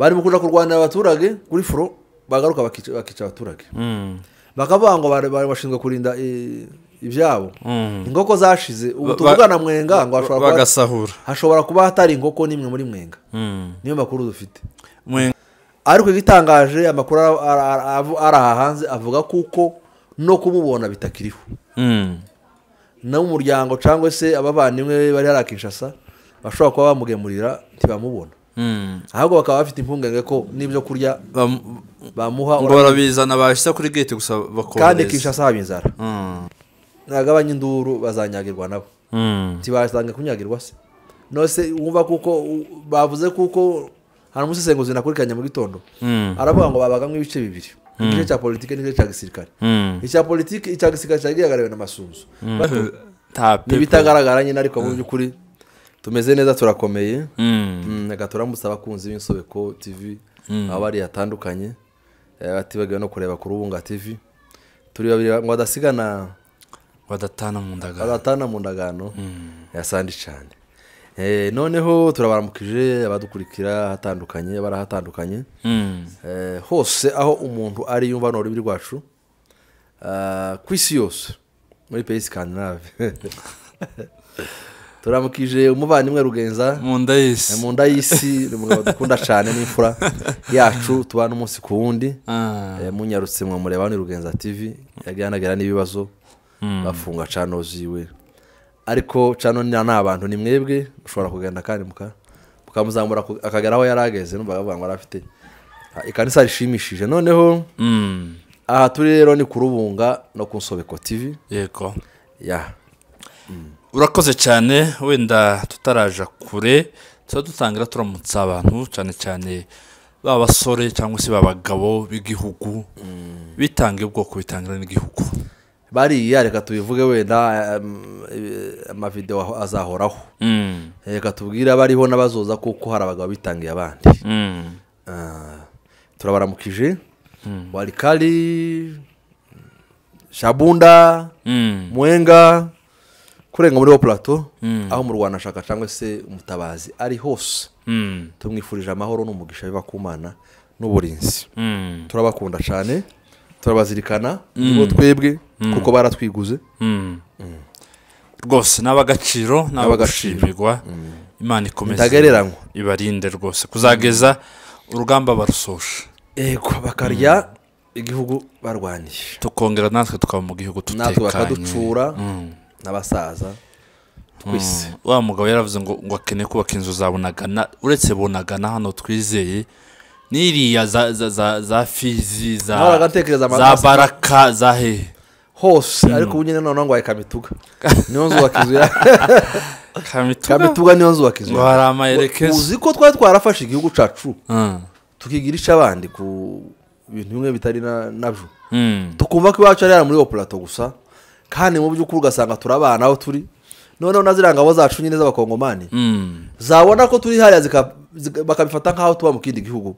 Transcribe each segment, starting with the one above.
bari mukunda kurwanira abaturage kuri furo bagaruka bakica abaturage bakavuga ngo bari bashinzwe kurinda ibyabo inkoko zashize ubu tuvugana Mwenga ngo hashobora kuba hatari inkoko nimwe muri Mwenga niyo makuru dufite ariko igitangaje amakuru araha hanze avuga kuko no kumubona bitakiriho na umuryango cyangwa se abavandimwe bari harakishasa bashobora kuba bamugemurira ntibamubona ahubwo bakaba bafite impungenge ko n'ibyo kurya bamuha ngo barabizana bashyize kuri gate gusa bakohereza kandi kishasa habinzara nagabanya induru bazanyagirwa nabo tibasanga kunyagirwa se nose wumva kuko bavuze kuko hari umusesenguzi nakurikanye mu gitondo aravuga ngo babagamwe ibice bibiri igice cya politike n'igice cya gisirikare icya politike icya gisirikare cyagiyagarawe n'amasunzu nibitagaragara nyine ariko mu by'ukuri tumeze neza turakomeye reka turamusaba abakunzi b'Insobeko TV aho bari hatandukanye batibagiwe no kureba ku Rubunga TV turi babiri ngo badasigana badatana mu ndagano yasandi cyane noneho turabaramukije abadukurikira hatandukanye barahatandukanye hose aho umuntu ari yumva no rubiri rwacu kwisi yose muri pays Scandinave turamukije umuvandimwe Rugenza mu nda y'isi umugabo dukunda cyane n'imfura yacu tubana umunsi ku wundi munyarutse mwe mureba ni Rugenza TV yaganagera n'ibibazo bafunga cano ziwe ariko cano ni abantu ni mwebwe ushobora kugenda kandi mukamuzamura akageraho yarageze numva bavuga ngo arafite ikanisa rishimishije noneho aha turi rero ni ku Rubunga no ku Nsobeko TV yego urakoze cyane wenda tutaraja kure dutangira turamutsa abantu cyane cyane babasore cyangwa se babagabo b'igihugu bitangiye ubwoko bitangira n'igihugu bari reka tubivuge wenda amavideo azahoraho reka tubwira bariho n'abazoza kuko hari abagabo bitangiye abandi turabaramukije Walikali Shabunda Mwenga kurenga muri plateau aho mu Rwanda shaka cyangwa se umutabazi ari hose tumwifurije amahoro n'umugisha biba kumana n'uburinzi turabakunda cyane turabazirikana ngo twebwe kuko baratwiguze rwose n'abagaciro n'abagashimirwa Imana ikomeze ibarinde rwose kuzageza urugamba barusosha ego bakarya igihugu barwanyije tukongera natwe tukaba mu gihugu tutekanye natwe bakaducura n'abasaza twese wa mugabo yaravuze ngo akeneye kubaka inzu zabonagana uretse bonagana hano twizeye niriya za Fizi za Baraka za he hose ariko ubu nyine none ngo ayikamituga niyo nzu wakizuye kamituga niyo nzu wakizuye hari amayerekezo uzi ko twarafashe igihugu cacu tukigirisha abandi ku bintu bimwe bitari nabyo tukumva ko iwacu ari muri plateau gusa kandi mu by'ukuri ugasanga turabana aho turi noneho naziranga abo zacu nyine z'abakongomani zabona ko turi hariya bakabifata nkaho tuba mu kindi gihugu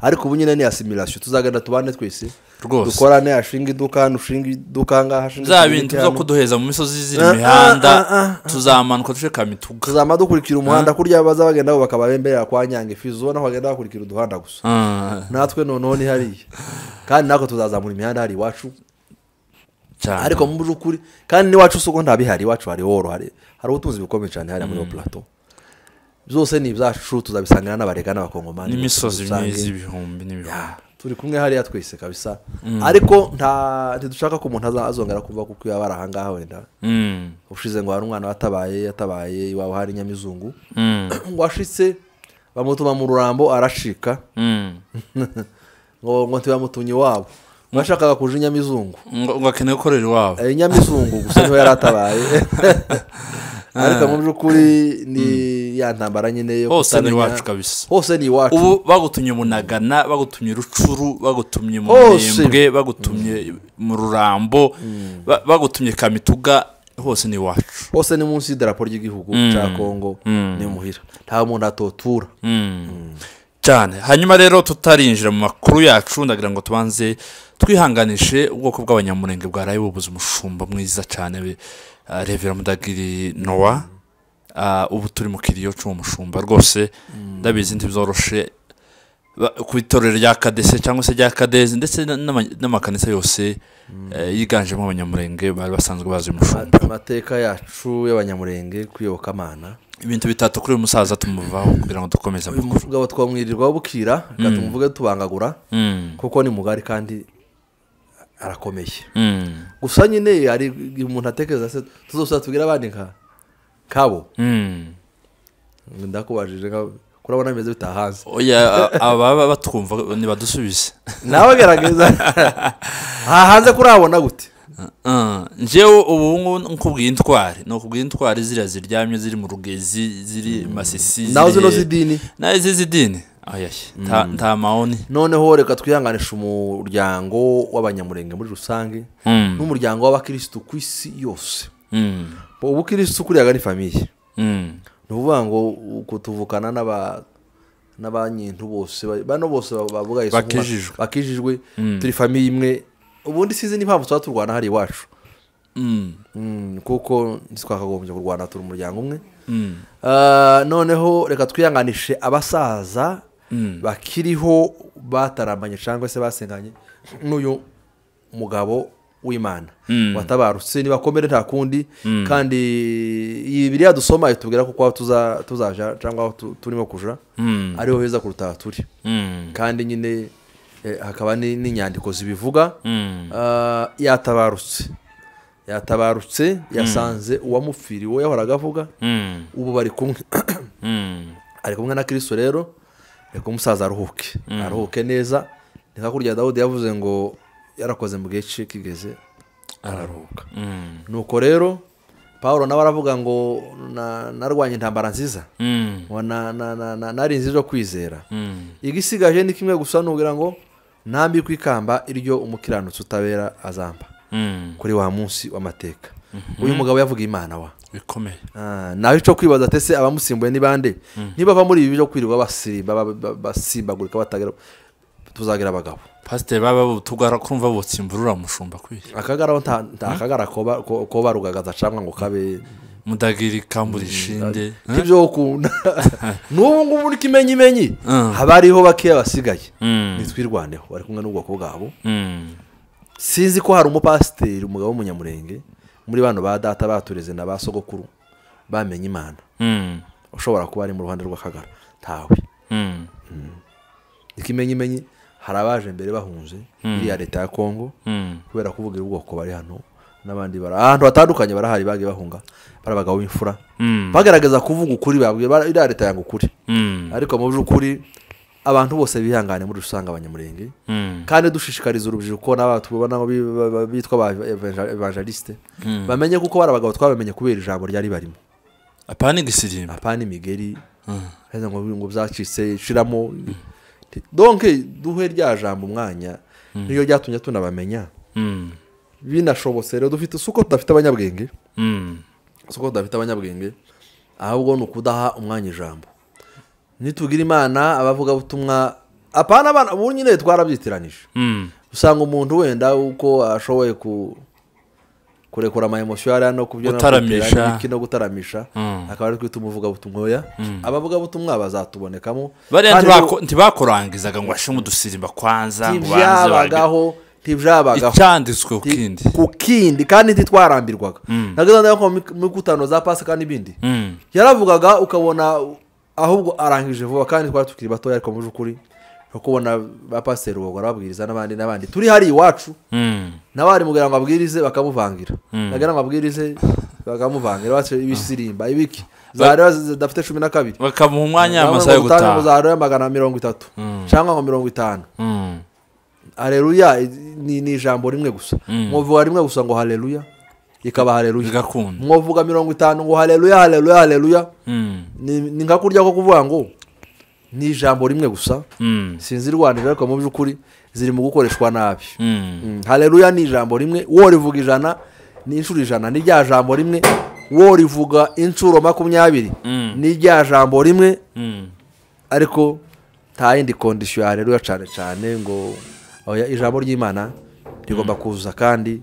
ariko ubu nyine ni assimilation tuzagenda tubane twese dukorane ashinga iduka nushinga iduka ngaha ashinga za bintu byo kuduheza mu misozi ziri imihanda tuzamanuka dushaka Kamituga tuzamadukurikira umuhanda kurya baza bagenda bakababembera kwa Nyange Fizo naho bagenda bakurikira uduhanda gusa natwe noneho ni hariya kandi nako tuzazamura imihanda hari iwacu ariko mu by'ukuri kandi ni wacu suko ntabihari iwacu hari woro hari ubutunzi bukomeye cyane hari muri plateau byose ni ibyacu tuzabisangira n'abarega n'abakongomani n'imisozi myiza ibihumbi n'ibihumbi turi kumwe hariya twese kabisa ariko ntidushaka ko umuntu azongera kuva kuko yabara ahangaha wenda ushize ngo hari umwana yatabaye iwawe hari Nyamizungu ngo ashitse bamutuma mu Rurambo arashika ngo ntibamutunye wabo bashakaga kuja Nyamizungu ngo akeneye gukorera iwabo Nyamizungu gusa niho yaratabaye ariko mu by'ukuri ni yantambara nyine yo hose ni wacu kabisa hose ni wacu ubu bagutumye Munagana bagutumye Rucuru bagutumye mu Mbwe bagutumye mu Rurambo bagutumye Kamituga hose ni wacu hose ni munsi y'idarapo ry'igihugu cya Kongo ni muhira nta muntu atotura cyane hanyuma rero tutarinjira mu makuru yacu ndagira ngo tubanze twihanganishe ubwoko bw'abanyamurenge bwaraye bubuze umushumba mwiza cyane Reverend Mudagiri Noah ubu turi mu kiriyo cyo umushumba rwose ndabizi ntibyoroshe ku itorero rya kadese cyangwa se rya kadezi ndetse n'amakanisa yose yiganjemo abanyamurenge bari basanzwe bazi umushumba. Amateka yacu y'abanyamurenge kwiyobokamana, ibintu bitatu kuri uyu musaza tumuvaho kugira ngo dukomeze amakuru. Umugabo twamwirirwaho bukira tumuvuge tubangagura kuko ni mugari kandi arakomeye. Gusa nyine hari umuntu atekereza se tuzose tubwira abandi kabo. Ndakubajije kurabona bimeze bitahanze. Oya ababa batwumva nibadusubize. Nawe gerageza. Hanze kurabona gute? Njewe ubu nkubwiye intwari no kubwiye intwari ziryamye ziri mu rugezi ziri Masisi. Nawe zino zidini? Nawe zidini. Nta maoni. Noneho reka twihanganisha umuryango w'abanyamurenge muri rusange n'umuryango w'abakristo ku isi yose. Ubukristo kuriyaga ni famiye. Nuvuga ngo uko tuvukana n'abanyintu bose bano bose bavuga Yesu bakijijwe turi famiye imwe. Ubundi sizi n'impamvu tuba turwana hari iwacu. Kuko twakagombye kurwana turi umuryango umwe. Noneho reka twihanganishe abasaza bakiriho bataramanye cyangwa se basenganye n'uyu mugabo w'Imana watabarutse nibakomere nta kundi. Kandi iyi Bibiliya dusoma itubwira ko tuzaja cyangwa turimo kuja ariho heza kuruta turi. Kandi nyine hakaba n'inyandiko zibivuga. Yatabarutse yasanze uwamufiriwe yahoraga avuga ubu bari kumwe. Ari kumwe na Kristo rero reka umusaza aruhuke neza. Nika kurya Dawudi yavuze ngo yarakoze mu gihe cye kigeze araruhuka. Nuko rero Paulo nawe aravuga ngo narwanye intambara nziza nari nziza yo kwizera. Igisigaje ni kimwe gusa nugira ngo ntambi kwikamba iryo umukiranutsi utabera azamba kuri wa munsi w'amateka. Uyu mugabo yavuga Imana wa bikomeye. Naho ico kwibaza tese abamusimbuye ni bande nibava muri ibi byo kwirirwa basimbagurika batagera tuzagira abagabo. Pastor baba tugara kumva botsimburura mushumba kwiri akagara akagara ko barugagaza camwa ngo kabe mudagiri kamburishinde kivyo ukunda n'ubu ngubu ni kimenyimenyi habariho bakiya basigaye nitwirwaneho bari kumwe n'ubwoko bwabo. Sinzi ko hari umupasiteri umugabo w'umunyamurenge muri bano ba data batureze na basogokuru bamenye Imana ushobora kuba ari mu ruhande rw'akagara tawe. Ikimenyimenyi harabaje mbere bahunze iriya leta ya Kongo kubera kuvugira ubwoko bari hano n'abandi ahantu batandukanye barahari bagiye bahunga barabagabo b'imfura bagaragaza kuvuga ukuri babwiye iriya leta yanga ukuri. Ariko mu by'ukuri abantu bose bihangane muri rusanga abanyamurenge kandi dushishikariza urubyiruko n'abatubona bitwa evangeliste bamenye kuko barabagabo twabamenye kubera ijambo ryari barimo. Apani gisirimba apani migeri heza ngo byacitse shiramo. Donc duhe rya jambo umwanya niyo ryatumye tunabamenya. Binashobotse rero dufite suko tudafite abanyabwenge. Suko tudafite abanyabwenge ahubwo no kudaha umwanya ijambo. Nitugira Imana abavuga butumwa apana abana ubu nyine twarabyitiranije. Usanga umuntu wenda uko ashoboye kurekura ama emotion no kubyo no gutaramisha akaba ari kwita umuvuga butumwa ya abavuga butumwa bazatubonekamo. Ntibakorangizaga ngo ashinga udusirimba kwanza ngo banze tivyabagaho icyanditswe kukindi kandi ntitwarambirwaga. Nagaza ndako mu gutano za pasa kandi bindi yaravugaga ukabona ahubwo arangije vuba kandi twari tukiri bato ariko mu byukuri ukubona ba pastor ubwo arabwiriza n'abandi turi hari iwacu nabari mugira ngo abwirize bakamuvangira nagira ngo abwirize bakamuvangira bace ibisirimba ibiki zara dafite 12 bakamuha umwanya amasaha yo gutaha zara 130 cyangwa ngo 50. Haleluya ni ijambo rimwe gusa muvuga rimwe gusa ngo haleluya ikaba haleluya mwovuga 50 ngo haleluya ni ngakurya ko kuvuga ngo ni ijambo rimwe gusa. Sinzi Rwanda ariko mu byukuri ziri mu gukoreshwa nabi. Haleluya ni ijambo rimwe wo rivuga ijana ni inshuro ijana ni rya jambo rimwe wo rivuga inshuro 20 ni rya jambo rimwe. Ariko nta yindi condition haleluya cyane ngo oya ijambo ry'Imana rigomba kuza kandi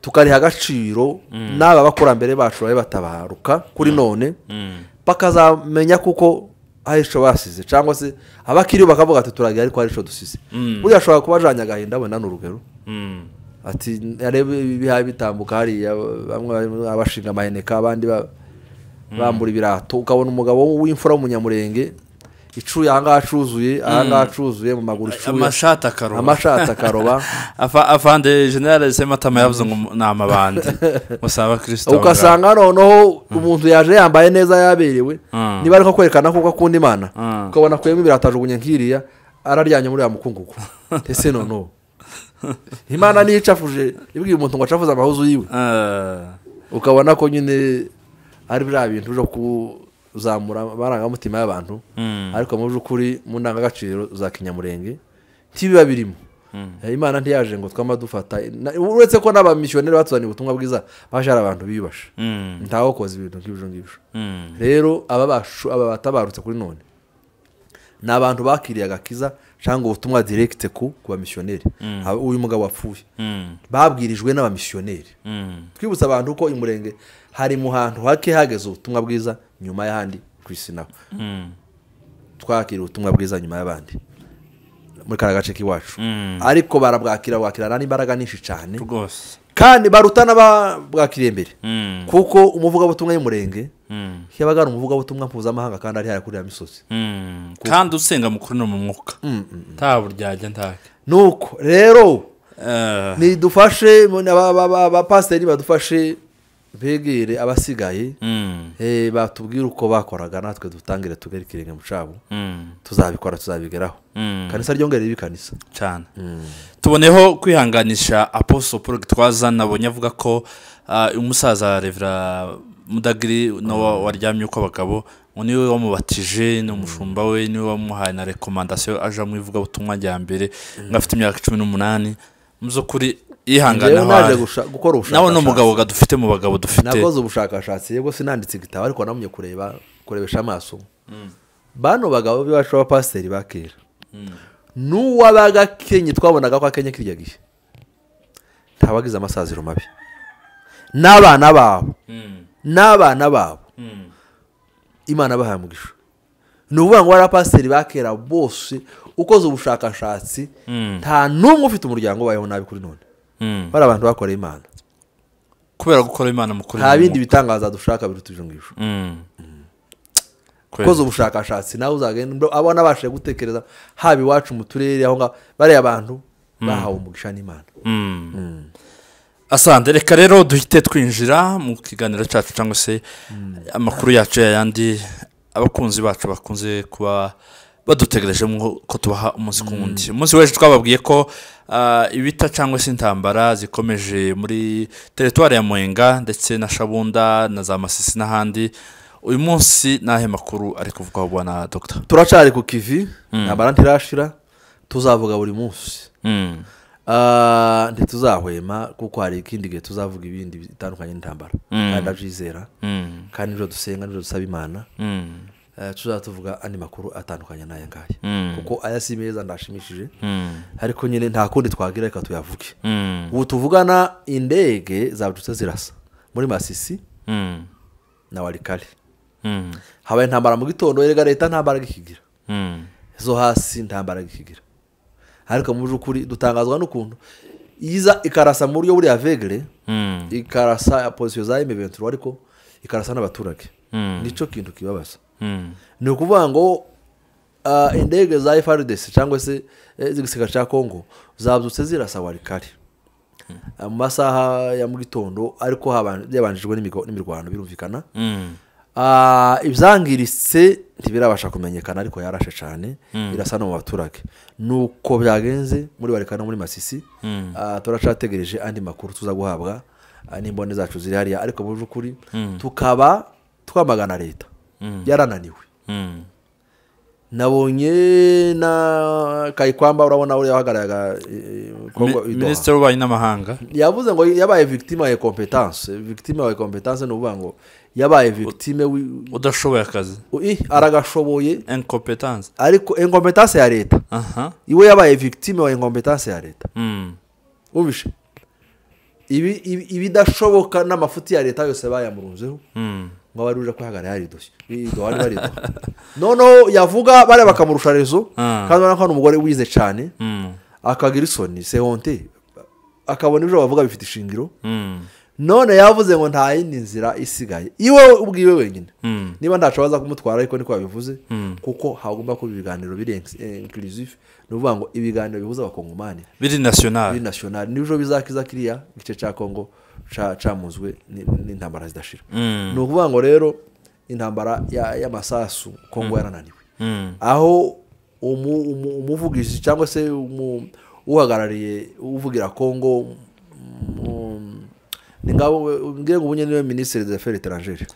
tukari agaciro n'aba bakurambere bacu batabaruka kuri none bakazamenya kuko ahisho basize cyangwa se abakiriyo bakavuga ati turagiye ariko ahisho dusize buriya ashobora kuba ajanye agahinda wenda n'urugero ati arebe ibihaye bitambuka hariya bamwe abashinga amaheneka abandi bambura ibirato ukabona umugabo w'imfura w'umunyamurenge icuye ahangaha acuzuye ahangaha acuzuye mu maguru icuye amashati akaroba afande generale Sematama yavuze ngo ni amabandi musaba Kristo ugasanga noneho umuntu yaje yambaye neza yaberewe niba ariko kwerekana ko akunda Imana ukabona kwema ibiratajugunye nkiriya araryanye muri ya mukungugu ese noneho Imana ni icafuje ibwiye umuntu ngo acafuza amahuzu yiwe ukabona ko nyine ari bya bintu byo kuzamura amarangamutima y'abantu ariko mu by'ukuri mu ndangagaciro za kinyamurenge ntibiba birimo Imana ntiyaje ngo twamadufata uretse ko n'abamisiyoneri batuzaniye ubutumwa bwiza baje ari abantu biyubasha ntaho koza ibintu nk'ibyo rero aba batabarutse kuri none ni abantu bakiriye agakiza cyangwa ubutumwa direct ku bamisiyoneri uyu mugabo wapfuye babwirijwe n'abamisiyoneri twibutsa abantu ko imurenge hari mu hantu hake hageze ubutumwa bwiza nyuma y'ahandi ku isi naho twakira ubutumwa bwiza nyuma y'abandi muri kara gace k'iwacu ariko barabwakirana n'imbaraga nyinshi cyane kandi barutana babwakiriye mbere kuko umuvugabutumwa y'umurenge yabaga ari umuvugabutumwa mpuzamahanga kandi ari hariya misozi kandi usenga mukuru no mu mwuka nta buryajya ntake nuko rero nidufashe abapasiteri badufashe begere abasigaye batubwira uko bakoraga natwe dutangire tugere ikirenge mu cabo tuzabikora tuzabigeraho kanisa ryongere ibikanisa cyane tuboneho kwihanganisha Apostle Paul Gitwaza nabonye avuga ko umusaza Revera Mudagiri no waryamye uko abagabo niwe wamubatije n'umushumba we niwe wamuhaye na recommandation aje mu ivuga butumwa rya mbere ngafite imyaka 18 muzo kuri ihangana naje gukora ubushakashatsi nawe no mugabo gadufite mu bagabo dufite nakoze ubushakashatsi yego sinanditse igitabo ariko namye kurebesha amaso bano bagabo bibacu abapasiteri bakera n'uwabaga Kenya twabonaga ko Kenya kirya gihe ntabagize amasaziro mabi n'abana babo Imana bahamugisha nuvuga ngo abapasiteri bakera bose ukoze ubushakashatsi nta numwe ufite umuryango wayo nabi kuri none bari abantu bakoreye Imana kubera gukora Imana mukuri nta bindi bitangaza dushaka birutuje ngisho koze ubushakashatsi nawe uzagenda abona bashe gutekereza habi wacu mu turere aho nga bari abantu bahawe umugisha n'Imana asante reka rero duhite twinjira mu kiganiro cyacu cyangwa se amakuru yacu yandi abakunzi bacu bakunze kuba badutegereje ko tubaha umunsi ku wundi umunsi wese twababwiye ko ibita cyangwa se intambara zikomeje muri teritwari ya Mwenga ndetse na Shabunda na za Masisi n'ahandi uyu munsi nahe makuru ari kuvugaho bwana Dr. turacari ku kivi nabara ntirashira tuzavuga buri munsi ntituzahwema kuko hari ikindi gihe tuzavuga ibindi bitandukanye n'intambara kandi ajizera kandi njo dusenga njo dusaba Imana tuzatuvuga andi makuru atandukanye n'aya ngaya kuko aya si meza ndashimishije ariko nyine nta kundi twagira reka tuyavuge ubu tuvugana indege zabutse zirasa muri Masisi na Walikale habaye intambara mu gitondo erega leta ntambara gikigira zo hasi ntambara gikigira ariko mu byukuri dutangazwa n'ukuntu iza ikarasa mu buryo buri avegre ikarasa position za M23 ariko ikarasa n'abaturage nico kintu kibabaza ni ukuvuga ngo indege za FARDC cyangwa se zigisika cha Kongo zabyutse zirasa Walikale mu masaha ya mu gitondo ariko yabanjijwe n'imirwano birumvikana ibyangiritse ntibirabasha kumenyekana ariko yarashe cyane irasa no mu baturage nuko byagenze muri Walikale no muri Masisi turacategereje andi makuru tuza guhabwa n'imbone zacu ziri hariya ariko mu byukuri tukaba twamagana leta yarananiwe nabonye na Kayikwamba urabona uri yahagararaga Minister w'ububanyi n'amahanga yavuze ngo yabaye victime ya competence no uvuga ngo yabaye victime udashoboye akazi aragashoboye incompetence ariko incompetence ya leta iwe yabaye victime wa incompetence ya leta ubishe ibidashoboka n'amafuti ya leta yose bayamurunzeho ngo bari uje kwihagarara hari dosiye bari bari noneho yavuga bari bakamurusha rezo kandi urabona ko umugore wize cyane akagira isoni sehonte akabona ibyo bavuga bifite ishingiro none yavuze ngo nta yindi nzira isigaye iwe ubwiwe wenyine niba ntacu baza kumutwara ariko niko yabivuze kuko hagomba kuba ibiganiro biri inclusive ni ukuvuga ngo ibiganiro bihuza abakongomani biri national nibyo bizakiza kiriya igice cya kongo camuzwe n'intambara zidashira ni ukuvuga ngo rero intambara y'amasasu kongo yarananiwe aho umuvugizi cyangwa se uhagarariye uvugira kongo ni ngabo ngiye ngo niwe ministre des affaires étrangères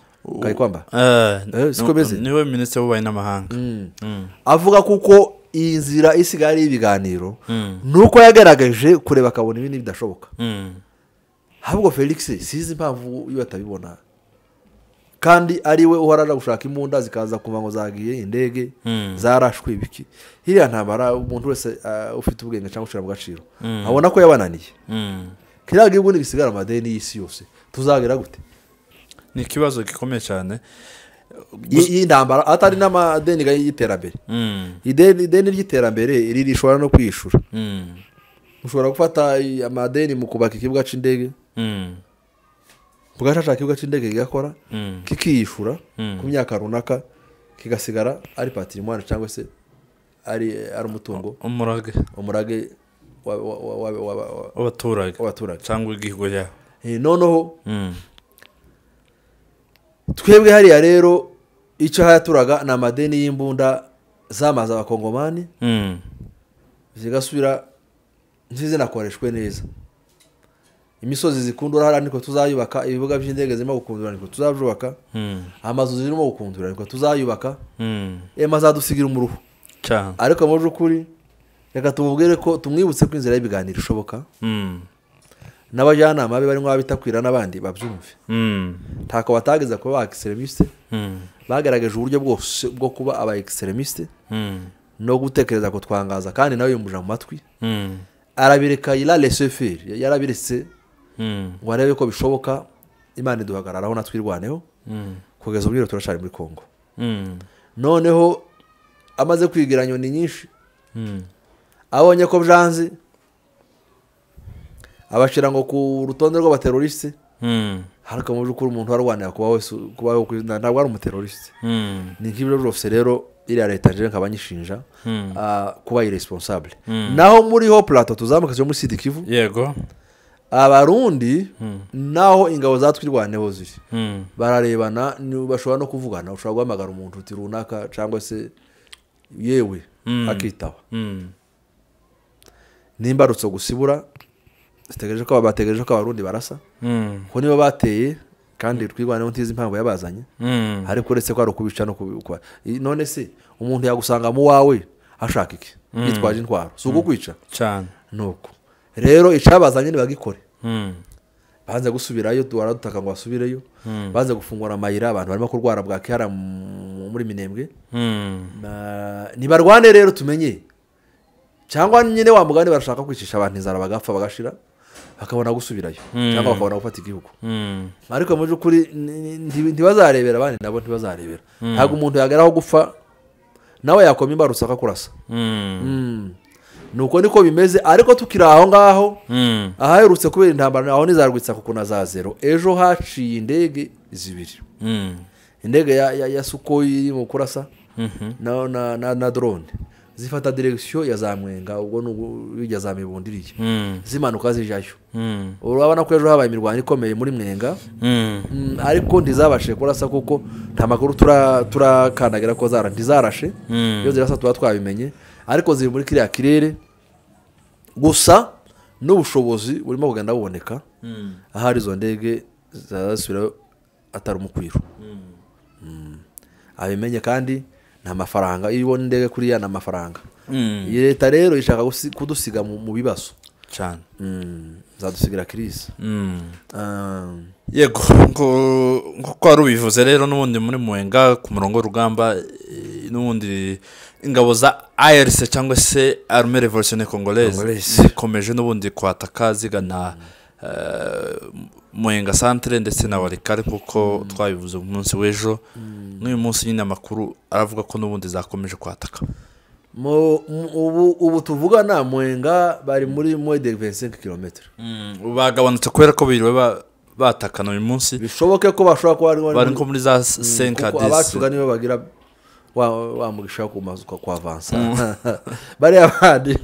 Kayikwamba siko beze niwe ministre w'ububanyi n'amahanga avuga kuko iyi nzira isigaye ari ibiganiro nuko yagaragaje kureba akabona ibindi bidashoboka ahubwo Felix sizi impamvu iyo atabibona kandi ari we uharaje gushaka imbunda zikaza kuva ngo zagiye indege zarashwe ibiki hiriya ntambara umuntu wese ufite ubwenge cyangwa ushira mu gaciro abona ko yabananiye kiriya gihugu nigisigara amadeni y'isi yose tuzagera gute ni ikibazo gikomeye cyane iyi ntambara atari n'amadeni y'iterambere ideni ry'iterambere rishobora no kwishura ushobora gufata amadeni mu kubaka ikibuga cy'indege bugashaka ikibuga cy'indege kigakora kikiyishura ku myaka runaka kigasigara ari patrimoine cyangwa se ari umutungo umurage w'abaturage cyangwa igihugu yaho noneho twebwe hariya rero icyo hayaturaga ni amadeni y'imbunda zamaze abakongomani zigasubira ntizinakoreshwe neza imisozi zikundura hariya niko tuzayubaka ibibuga by'indege zirimo gukundura niko tuzabyubaka amazu zirimo gukundura niko tuzayubaka mazadusigira umuruho ariko mu by'ukuri reka tumubwire ko tumwibutse ko inzira y'ibiganiro ishoboka n'abajyanama be barimo abitakwira n'abandi babyumve ntako batageza kuba ba extremiste bagaragaje uburyo bwose bwo kuba aba extremiste no gutekereza ko twangaza kandi nawe yumuje mu matwi arabireka ila laisser faire yarabiretse ngo arebe ko bishoboka Imana iduhagararaho natwirwaneho kugeza ubwiro turashari muri Kongo noneho amaze kwigira nyoni nyinshi abonye ko byanze abashira ngo ku rutonde rw'abateroriste haraka mu by'ukuri umuntu warwanira kubaho ntabwo ari umuteroriste ni nk'ibyo byose rero iriya leta nje nkabanyishinja kuba irresponsable naho muri ho plateau tuzamuka cyo muri Sud Kivu yego abarundi naho ingabo zatwirwaneho ziri bararebana bashobora no kuvugana ushobora guhamagara umuntu uti runaka cyangwa se yewe akitaba nimbarutso gusibura zitegereje ko abarundi barasa ko niba bateye kandi twirwaneho ntizi impamvu yabazanye ariko uretse ko ari ukubica no kubikwa none se umuntu yagusanga mu wawe ashaka iki yitwaje intwaro si ukukwica cyane nuko rero icabazanye nibagikore banze gusubirayo duharadutaka ngo basubireyo banze gufungura amayira abantu barimo kurwara bwa kera muri Minembwe nibarwane rero tumenye cyangwa nyine wa mugani barashaka kwicisha abantu inzara bagapfa bagashira bakabona gusubirayo cyangwa bakabona gufata igihugu ariko mu by'ukuri ntibazarebera abandi nabo ntibazarebera ntabwo umuntu yageraho gupfa nawe yakoma imbarutso akakurasa nuko niko bimeze ariko tukiri aho ngaho ahaherutse kubera intambara aho nizarwitsa kuko na za zero ejo haciye indege zibiri indege ya Sukhoi iri mu kurasa na drone zifata direction ya za Mwenga ubwo n'ubijya za Mibundiriye zimanuka zijayo urabona ko ejo habaye imirwano ikomeye muri Mwenga ariko ntizabashe kurasa kuko nta makuru turakandagira ko ntizarashe iyo zirasa tuba twabimenye ariko ziri muri kiriya kirere gusa n'ubushobozi burimo kugenda buboneka ahari izo ndege zasubira atari umukwiro abimenye kandi nta mafaranga iyo ubona indege kuriya ni amafaranga iyi leta rero ishaka kudusiga mu bibazo cyane zadusigira kirisi yego nk'uko wari ubivuze rero n'ubundi muri Mwenga ku murongo w'urugamba n'ubundi ingabo za ARC cyangwa se Armée Révolutionnaire Congolaise zikomeje n'ubundi kwataka zigana Mwenga Centre ndetse na Walikale kuko twabivuze mu munsi w'ejo n'uyu munsi nyine amakuru aravuga ko n'ubundi zakomeje kwataka. ubu tuvugana Mwenga bari muri de 25 km. Bagabanutse kubera ko biriwe batakana uyu munsi. Bishoboke ko bashobora kuba bari nko muri za 5 à 10. Abacuga nibo bagira wamugisha ku mazu kwa avansa. Bari abandi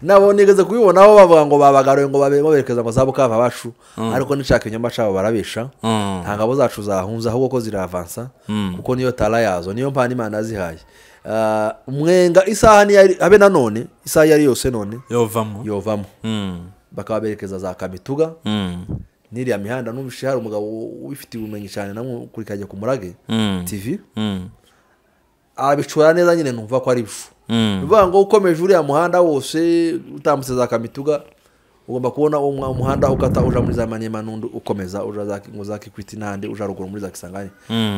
nabo nigeze kubibona aho bavuga ngo babagaruye ngo baberekeza ngo zabukava bacu ariko nishaka inyama cabo barabesha nta ngabo zacu zahunza ahubwo ko ziravansa kuko niyo tala yazo niyo mpani Imana azihaye. Mwenga isaha ni habe nanone isaha yari yose none yovamo bakaberekeza za Kamituga niri ya mihanda n'ubishe hari umugabo ubifitiye ubumenyi cyane namwe kuri kajya ku Murage TV abicura neza nyine numva ko ari bifu bivuga ngo ukomeje uri ya muhanda wose utambutse za Kamituga ugomba kubona umuhanda ukata uja muri za Manyema nundu ukomeza uja za Kikwiti nande uja ruguru muri za Kisangani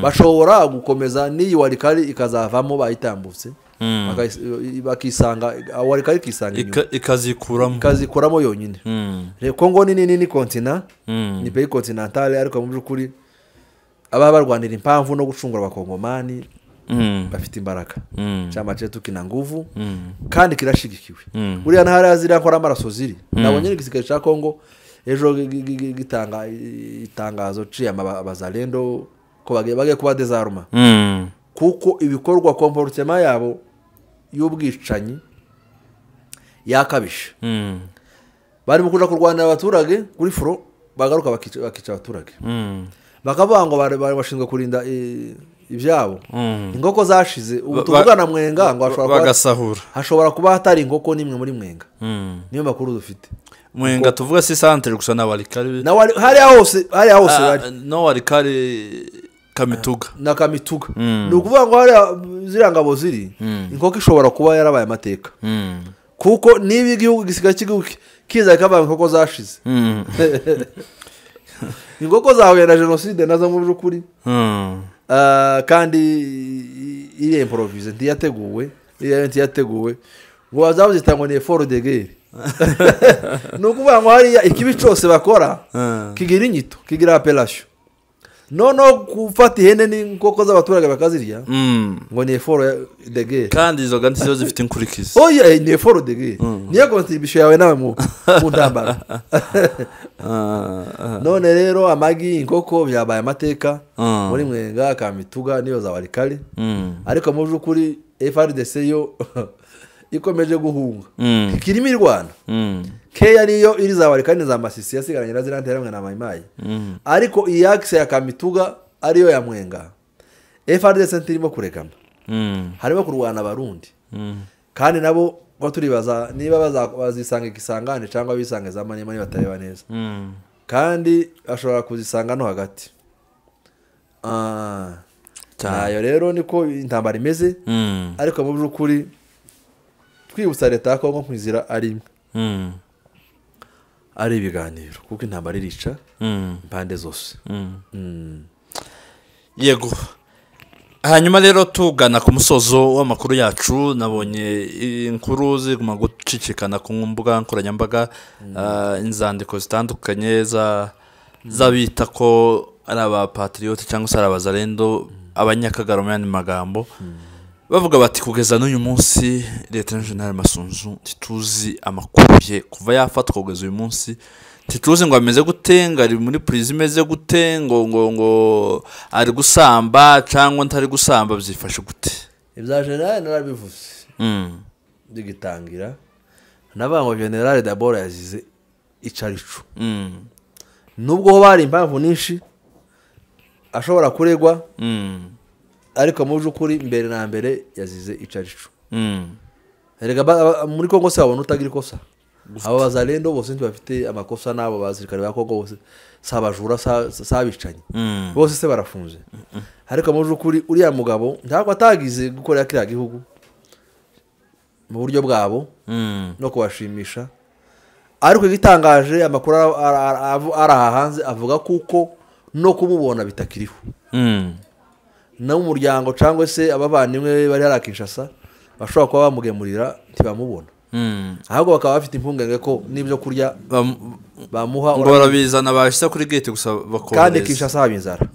bashobora gukomeza niyi Walikale ikazavamo bayitambutse bakisanga Walikale kisanga ikazikuramo yonyine. Kongo ni continent ni pays continental ariko mu byukuri aba barwanira impamvu no gucungura abakongomani bafite imbaraga cyama cyetu kina nguvu kandi kirashigikiwe uriya ntara yazira akora amaraso ziri nabonye igisirikare cya Kongo ejo gitanga itangazo ciye abazalendo ko bagiye kuba desarma kuko ibikorwa comportement yabo y'ubwicanyi yakabisha bari mu kuja kurwanira abaturage kuri fro bagaruka bakica abaturage bakavuga ngo bari bashinzwe kurinda ibyabo ingoko zashize ubu tuvugana Mwenga ngo hashobora kuba hatari ingoko nimwe muri Mwenga niyo makuru dufite. Mwenga tuvuga si Centre gusa na Walikale hari hose bari no Walikale Kamituga na Kamituga ni ukuvuga ngo hari zirangabo ziri ingoko ishobora kuba yarabaye amateka kuko niba igihugu gisigaye cy'igihugu kiza kava ingoko zashize ingoko zahuye na genocide nazo mu byukuri kandi iri improvise ntiyateguwe ngo bazabuzita ngo ni effort de guerre nukuvuga ngo hari ikibi cyose bakora kigira inyito kigira appellation no gufata ihene n'inkoko z'abaturage bakazirya ngo ni effort de guerre kandi izo ganti zo zifite inkurikizi ni effort de guerre niyo contribution yawe nawe mu ndambara none rero amagi inkoko byabaye amateka muri Mwenga Kamituga niyo za Walikale ariko mu byukuri FRDC yo ikomeje guhunga kirimo irwana keya niyo iri za Walikale za Masisi yasigaranye na zirantera mwe na Mayimayi ariko iyaxe ya Kamituga ariyo ya Mwenga FRDC ntirimo kurekama harimo kurwana abarundi kandi nabo ngo turibaza niba bazisanga Kisangani cyangwa bisange za Manyema batareba neza kandi ashobora kuzisanga no hagati nayo rero niko intambara imeze ariko mu byukuri twibutsa leta ya Kongo kwizira ari ibiganiro kuko intambara irica impande zose. Yego hanyuma rero tugana ku musozo w'amakuru yacu nabonye inkuru ziguma gucicikana ku mbuga nkoranyambaga inzandiko zitandukanye zabita ko ari aba patriote cyangwa se ari abazalendo abanyakagaromani magambo bavuga bati kugeza n'uyu munsi Leta General Masunzu tituzi amakuru ye kuva yafatwa kugeza uyu munsi tituzi ngo ameze gute ngo ari muri prison imeze gute ngo ari gusamba cyangwa ntari gusamba byifashe gute ibya General narabivuze digitangira nabango General d'abord yazize icaricu nubwo ho bari impamvu nyinshi ashobora kuregwa ariko mu byukuri mbere na mbere yazize icaricu erega muri Kongo se babona utagira ikosa abo bazalendo bose ntibafite amakosa nabo bazirikare ba Kongo bose sabajura sabicanye bose se barafunze ariko mu byukuri uriya mugabo ntabwo atagize gukora kiriya gihugu mu buryo bwabo no kubashimisha ariko igitangaje amakuru araha hanze avuga kuko no kumubona bitakiriho na umuryango cyangwa se abavandimwe bari harakinshasa bashobora kuba bamugemurira ntibamubona ahubwo bakaba bafite impungenge ko n'ibyo kurya bamuha ngo barabizana bashyira kuri gate gusa bakohereza kandi Kinshasa haba inzara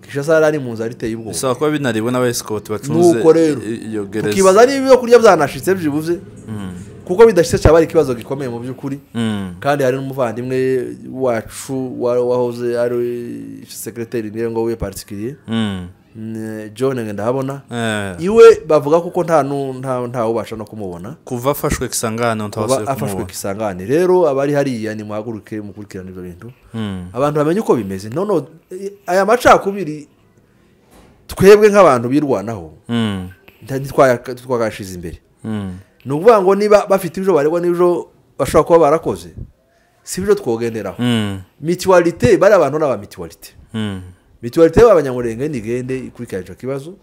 Kinshasa ari mu nzara iteye ubwoba bisaba kuba binaribwa n'abayesikoti bacunze iyo gereza tukibaza niba ibyo kurya byanashitse byibuze kuko bidashitse cyaba ari ikibazo gikomeye mu by'ukuri kandi hari n'umuvandimwe wacu wahoze ari secrétaire ngo we particulier John Ngendahabona iwe bavuga kuko nta ubasha no kumubona kuva afashwe Kisangani afashwe Kisangani rero abari hariya ni muhaguruke mukurikirana ibyo bintu abantu bamenye uko bimeze none aya macakubiri twebwe nk'abantu birwanaho twakashize imbere ni ukuvuga ngo niba bafite ibyo baregwa n'ibyo bashobora kuba barakoze si ibyo twogenderaho mituwalite bari abantu n'aba mituwalite y'abanyamurenge nigende ikurikirana icyo kibazo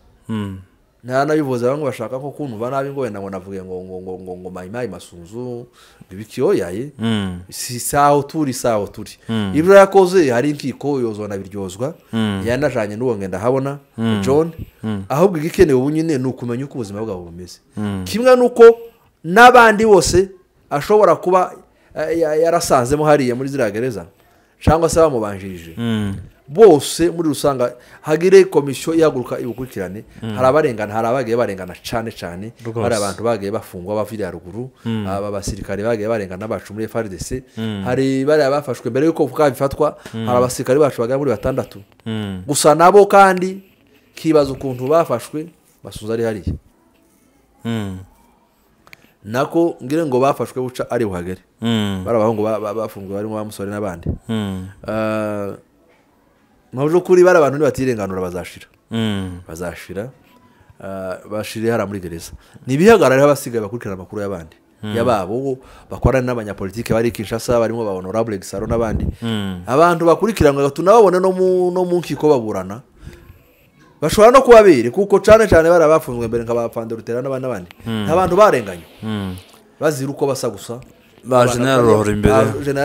nta nabivuze bamwe bashaka ko kumva nabi ngo wenda ngo navuge ngo mayimayi masunzu ibikiyoyaye si saho turi ibyo yakoze hari inkiko yozona biryozwa yanajanye n'uwo Ngendahabona John ahubwo igikenewe ubu nyine ni ukumenya uko ubuzima bwabo bumeze kimwe nuko n'abandi bose ashobora kuba yarasanzemo hariya muri ziriya gereza cyangwa se bamubanjirije bose muri rusanga hagire komisiyo ihaguruka ibukurikirane hari abarengana hari abagiye barengana cyane hari abantu bagiye bafungwa bavira ruguru aba basirikare bagiye barengana bacu muri FARDC hari bari abafashwe mbere yuko bifatwa hari abasirikare bacu bagiye muri 6 gusa nabo kandi kibaza ukuntu bafashwe basuza ari hariya nako ngire ngo bafashwe buca ari buhagere barabahungu bafungwa barimo bamusore n'abandi Mawujo kuri bara abantu ntibatirenganura bazashira bashire hara muri gereza nibihagarara abasigaye bakurikirana amakuru y'abandi yababo bakorana n'abanyapolitike bari Kinshasa barimo ba honorable Gisaro n'abandi abantu bakurikirana tunababona no mu nkiko baburana bashobora no kubabere kuko cyane bara bafunzwe mbere nk'abapande rutera n'abandi abantu barenganye bazira uko basa gusa ba general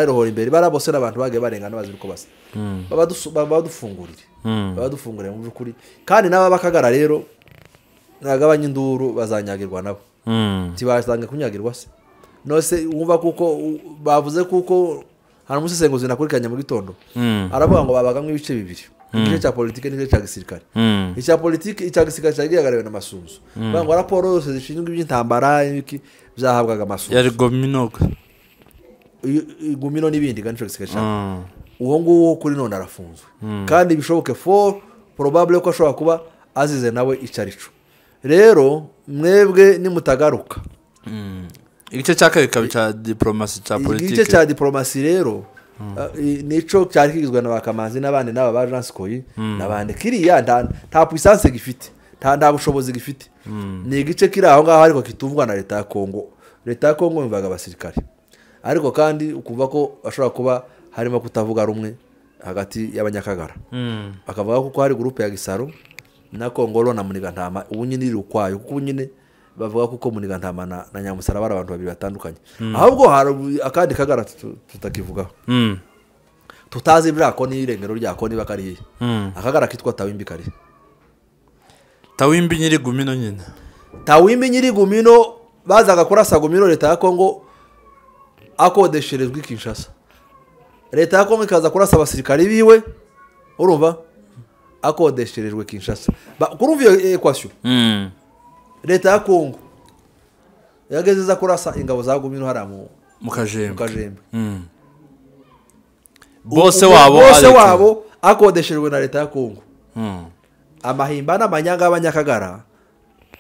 rohora imbere barabose n'abantu bagiye barengana bazira uko basa babadufungurire mu by'ukuri kandi n'aba bakagara rero nagabanya induru bazanyagirwa nabo tibazange kunyagirwa se nose wumva kuko bavuze kuko hari umusesenguzi nakurikiranye mu gitondo aravuga ngo babagamwe ibice bibiri igice cya politike n'igice cya gisirikare icya politike icya gisirikare cyagiragarawe n'amasunzu ngo raporo zose zishinzwe iby'intambara byahabwaga amasunzu yari gumino n'ibindi kandi cyo gisirikare uwo nguwo kuri none arafunzwe kandi bishoboke for probable ko ashobora kuba azize nawe icarico rero mwebwe nimutagaruka igice cya kabiri cya diplomasi cya politike igice cya diplomasi rero nico cyari kigizwe na bakamanzi n'abandi n'aba bagence koyi n'abandi kiriya nta puissance gifite nta bushobozi gifite ni igice kiri aho ngaho ariko kituvugwa na leta ya Kongo imvaga abasirikare ariko kandi ukuva ko ashobora kuba harimo kutavuga rumwe hagati y'abanyakagara bakavuga ko hari groupe ya Gisaro na Kongolo na Munigantama ubu nyine iri ukwayo kuko nyine bavuga kuko Munigantama na Nyamusara bari abantu babiri batandukanye ahubwo hari akandi kagara tutakivugaho tutazi ibyako n'irengero ryako niba kari akagara kitwa Tawimbi kari Tawimbi nyiri gumino nyine Tawimbi nyiri gumino bazaga kurasa gumino leta ya Kongo akodesherezwe Kinshasa leta ya Kongo ikaza kurasa abasirikare biwe urumva akodesherejwe Kinshasa kurumva iyo equation leta ya Kongo yagezeza kurasa ingabo za gumino hara mu Kajembe bose wabo akodesherejwe na leta ya Kongo amahimba n'amanyanga y'abanyakagara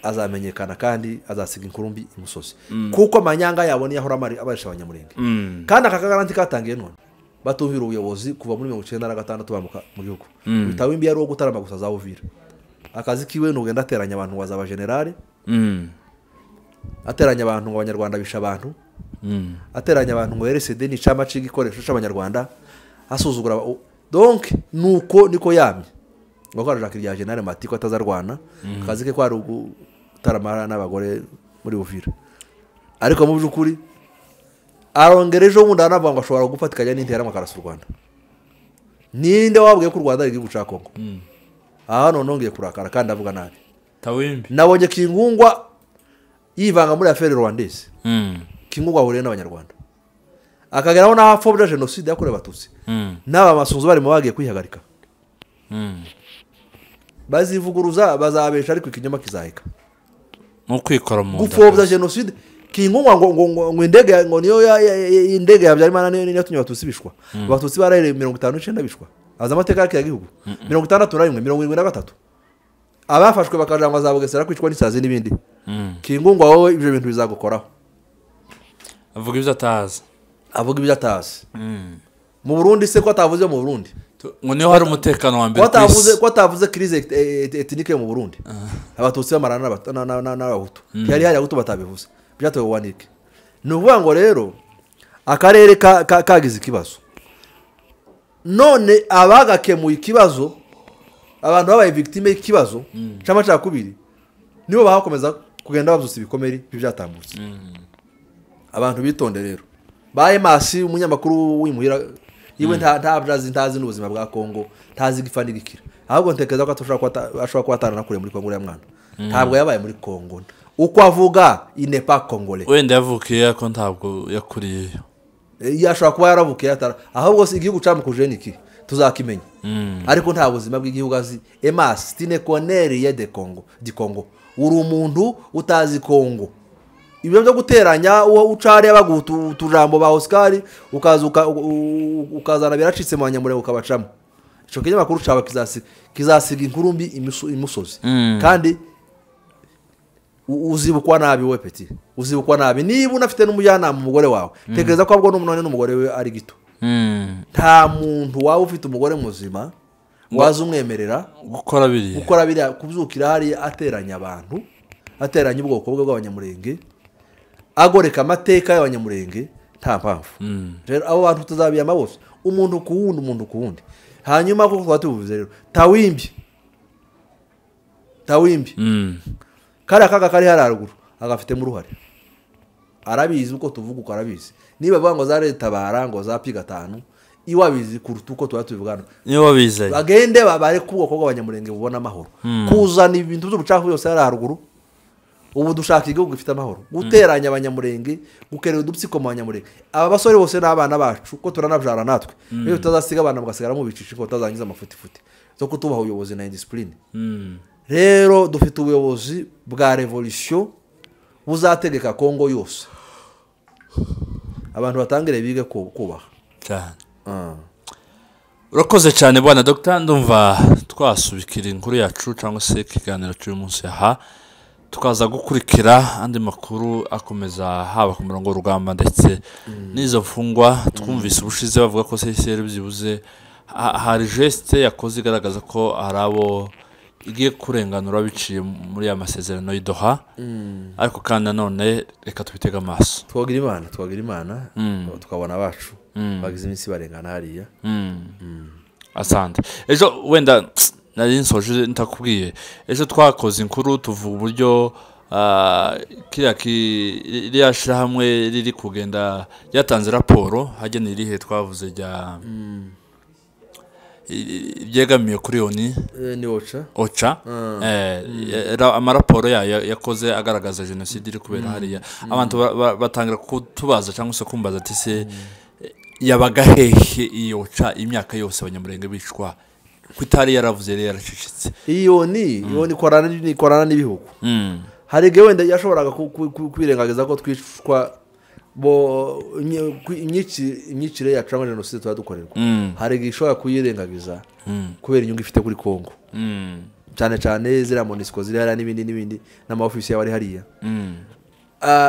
azamenyekana kandi azasiga inkurumbi imusozi kuko amanyanga yabone yahora abarisha abanyamurenge kandi akakagara ntikatangiye none batumvira ubuyobozi kuva muri 1996 bamuka mu gihugu Tawimbi yari wo gutarama gusa za Uvira akazi kiwe n'ugenda ateranya abantu ngo azaba generale ateranya abantu ngo abanyarwanda bisha abantu ateranya abantu ngo RCD ni chama c'igikoresho c'abanyarwanda asuzugura donc nuko niko yamye ngakora Jacques rya generale Matiko atazarwana akazi ke kwari gutarama n'abagore muri Uvira ariko mu by'ukuri arongereje umuntu anavuga ngo ashobora gufatikanya n'intera makarasa u Rwanda ninde wabwiye ko u Rwanda rigi guca Kongo none ngiye kurakara kandi avuga nabi Tawimbi nabonye Kingungwa yivanga muri affaire rwandaise kingungu ahuriye n'abanyarwanda akageraho n'aho apfobya jenoside yakorewe abatutsi n'aba masunzu barimo bagiye kwihagarika bazivuguruza bazabesha ariko ikinyoma kizaheka nko kwikora mu gupfobya jenoside kingungu ngo indege ngo niyo indege ya Habyarimana niyo yatumye abatutsi bishwa abatutsi barahereye 59 bishwa aza amateka ya gihugu 61 73 abafashwe bakajangwa za Bugesera kwicwa n'isazi n'ibindi kingungu wowe ibyo bintu bizagukoraho avuga ibyo atazi mu Burundi se ko atavuze mu Burundi ngo niho hari umutekano wa mbere ko atavuze crise ethnike mu Burundi abatutsi bamarana n'abahutu yari hari abahutu batabivuze byatowe wanike ni ukuvuga ngo rero akarere kagize ikibazo none abagakemuye ikibazo abantu babaye victime y'ikibazo cy'amacakubiri nibo bahakomeza kugenda bavuza ibikomeri byatambutse abantu bitonde rero baye masi umunyamakuru w'imuhira iwe ntazi n'ubuzima bwa Kongo ntazi gifa n'igikira ahubwo ntekereza ko ashobora kuba ataranakuriye muri Kongo ya mwana ntabwo yabaye muri Kongo uko avuga inepa Kongole wenda yavukiye ko ntabwo yakuriye yashobora kuba yaravukiye ahubwo se igihugu camukuje niki tuzakimenya ariko nta buzima bw'igihugu azi emas tine koneri ye de Congo di Congo uri umuntu utazi Kongo ibyo byo guteranya ucari abagutu tujambo ba Oscar ukazana biracitse mu banyamure ukabacamo ico kinyamakuru caba kizasiga inkuru mbi imusozi kandi uzibukwa nabi we peti uzibukwa nabi niba unafite n'umujyanama umugore wawe tekereza ko abwo n'umunone n'umugore we ari gito nta muntu wawe ufite umugore muzima waza umwemerera gukora biriya kubyukira hari ateranya abantu ateranya ubwoko bw'abanyamurenge agoreka amateka y'abanyamurenge nta mpamvu rero abo bantu tuzabiyama bose umuntu ku wundi hanyuma ko twatuvuze rero tawimbi kari akaga kari hararuguru agafitemo uruhare arabizi uko tuvuga uko arabizi niba bavuga ngo za leta bara ngo za pi 5 iwabizi kuruta uko twatubivugana niyo wabize bagende babare kubwoko bw'abanyamurenge bubona amahoro kuzana ibintu by'ubucafu byose hararuguru ubu dushaka igihugu gifite amahoro guteranya abanyamurenge gukerera udutsiko mu banyamurenge aba basore bose n'abana bacu ko turanabjara natwe iyo tutazasiga abana bagasigara mu bicisha ko tazangiza amafuti zo kutubaha ubuyobozi na discipline rero dufite ubuyobozi bwa revolution buzategeka Kongo yose abantu batangire bige kubaha cyane urakoze cyane bwana Dr. ndumva twasubikira inkuru yacu cyangwa se ikiganiro cy'uyu munsi aha tukaza gukurikira andi makuru akomeza haba ku murongo w'urugamba ndetse n'izo mfungwa twumvise ubushize bavuga ko CCR byibuze hari geste yakoze igaragaza ko harabo igiye kurenganura biciye muri ya masezerano y'Doha ariko kandi nanone reka tubitega amaso twagira imana tukabona abacu bagize iminsi barengana hariya asante ejo wenda nari nsoje ntakubwiye ejo twakoze inkuru tuvuga uburyo kiriya shirahamwe riri kugenda yatanze raporo hageneye irihe twavuze ryegamiye kuri ONU ni OCHA amaraporo yakoze agaragaza jenoside iri kubera hariya abantu batangira kutubaza cyangwa se kumbaza ati se yabaga hehe iyo OCHA imyaka yose abanyamurenge bicwa kwitari yaravuze rero yaracicitse iyo ni ikorana n'ibihugu hari igihe wenda yashoboraga kwirengagiza ko twicwa bo imyicire ya cyangwa jenoside twadukorerwa hari igihe ishobora kuyirengagiza kubera inyungu ifite kuri Kongo cyane zira monisco ziri hariya n'ibindi n'amaofisi y'abari hariya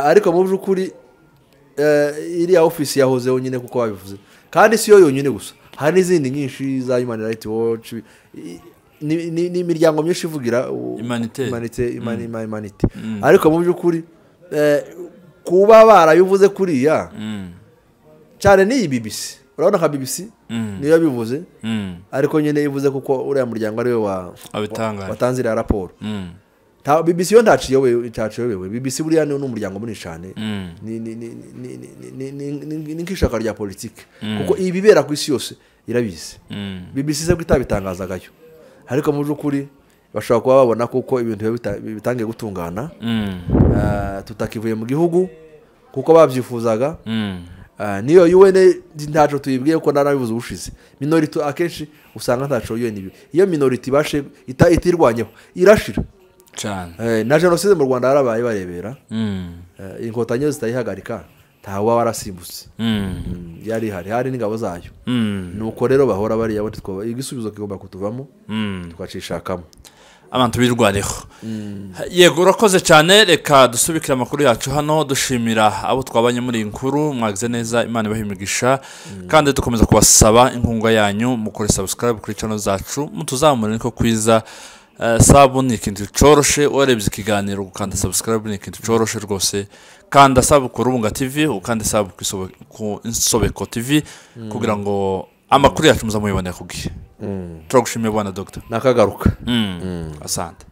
ariko mu by'ukuri iriya ofisi yahozeho nyine kuko babivuze kandi si yo yonyine gusa hari n'izindi nyinshi za Human Rights Watch n'imiryango myinshi ivugira humanity ariko mu by'ukuri kuba barabivuze kuriya cyane ni BBC urabona nka BBC niyo bivuze ariko nyine ivuze kuko uriya muryango ari we watanze iriya raporo BBC yo ntaciyewe BBC buriya ni umuryango munini cyane ni nk'ishaka rya politiki kuko ibibera ku isi yose irabizi BBC se kwitabitangazaga ariko mu by'ukuri bashobora kuba babona kuko ibintu bitangiye gutungana tutakivuye mu gihugu kuko babyifuzaga niyo UN ntaco tuyibwiye ko narabivuze ubushize minority akenshi usanga ntaco UN iyo minority bashe itirwanyeho irashira cyane na genocide mu Rwanda yarabaye barebera inkotanyo zitayihagarika ntawe warasimbutse yari hari n'ingabo zayo nuko rero bahora bari yabo igisubizo kigomba kutuvamo twacishakamo abantu birwaneho yego urakoze cyane reka dusubikira amakuru yacu hano dushimira abo twabanye muri inkuru mwagize neza Imana ibahimigisha kandi dukomeza kubasaba inkunga yanyu mukore subscribe kuri channel zacu mutuzamure niko kwiza sabu ni ikintu coroshe warebye ikiganiro ukanda subscribe ni ikintu coroshe rwose kanda sabu ku Rubunga TV ukanda sabu ku Insobeko TV kugira ngo amakuru yacu muzamuyibone kugihe turagushimiye bwana doctor nakagaruka asante